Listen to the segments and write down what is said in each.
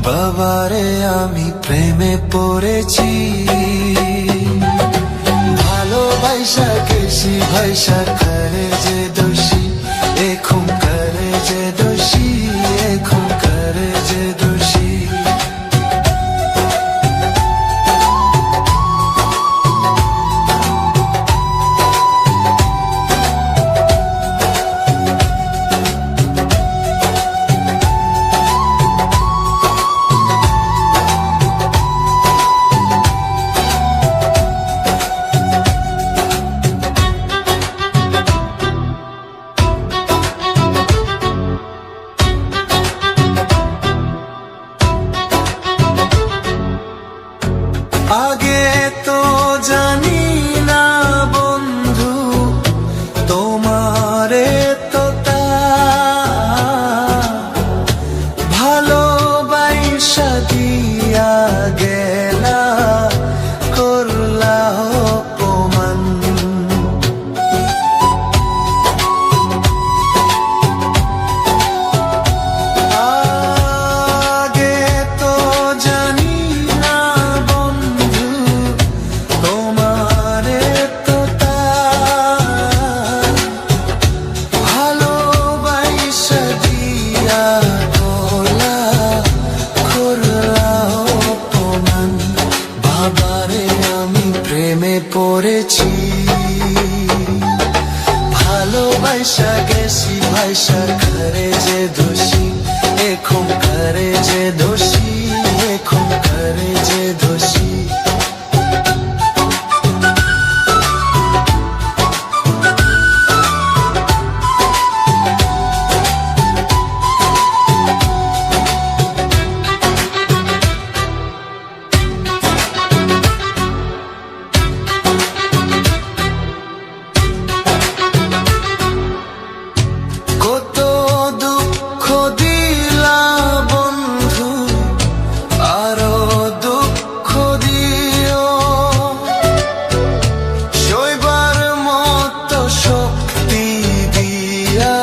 বাবারে আমি প্রেমে পড়েছি, ভালোবাসা গেছি ভাইসা করে যে দোষী, এখন করে যে দোষী, এখন করে যে দোষী। আগে তো জানি না বন্ধু তোমারে তো ভালোবাসা দিয়া গেলা, করলা অপমান। আগে তো জানি না বন্ধু তোমারে তো ভালোবাসা দিয়া গলা, করলা অপমান। বাবারে আমি প্রেমে পড়েছি, ভালোবাসা গেছি ভাইসা করে যে দোষী, এখন করে যে দোষী, এখন করে যে দোষী। কত দুঃখ দিলা বন্ধু, আরো দুঃখ দিও, সইবার মতো শক্তি দিয়া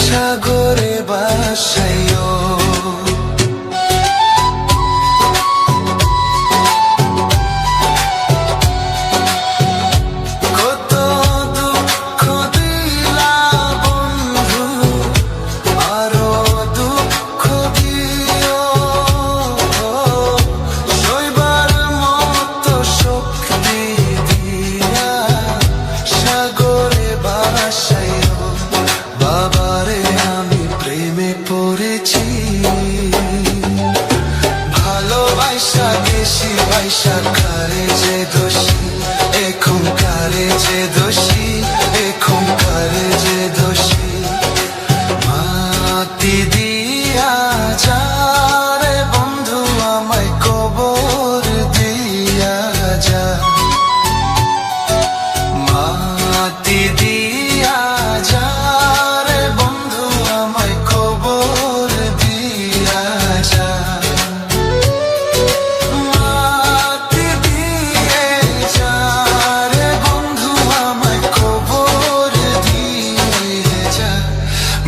সাগরে ভাসাইও। কত দুঃখ দিলা বন্ধু, আরো দুঃখ দিও, সইবার মতো শক্তি দিয়া সাগরে ভাসাইও। বাবারে আমি প্রেমে পড়েছি, ভালোবাসা গেছি ভাইসা করে যে দোষী, এখন করে যে দোষী, এখন করে যে দোষী। মাটি দিয়া যা রে বন্ধু আমায় কবর দিয়া যা, মাটি দিয়া যা রে বন্ধু আমায় কবর দিয়া যা। মাটি দিয়ে যা রে বন্ধু আমায় কবর দিয়ে যা।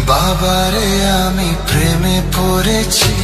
বাবারে আমি প্রেমে পড়েছি।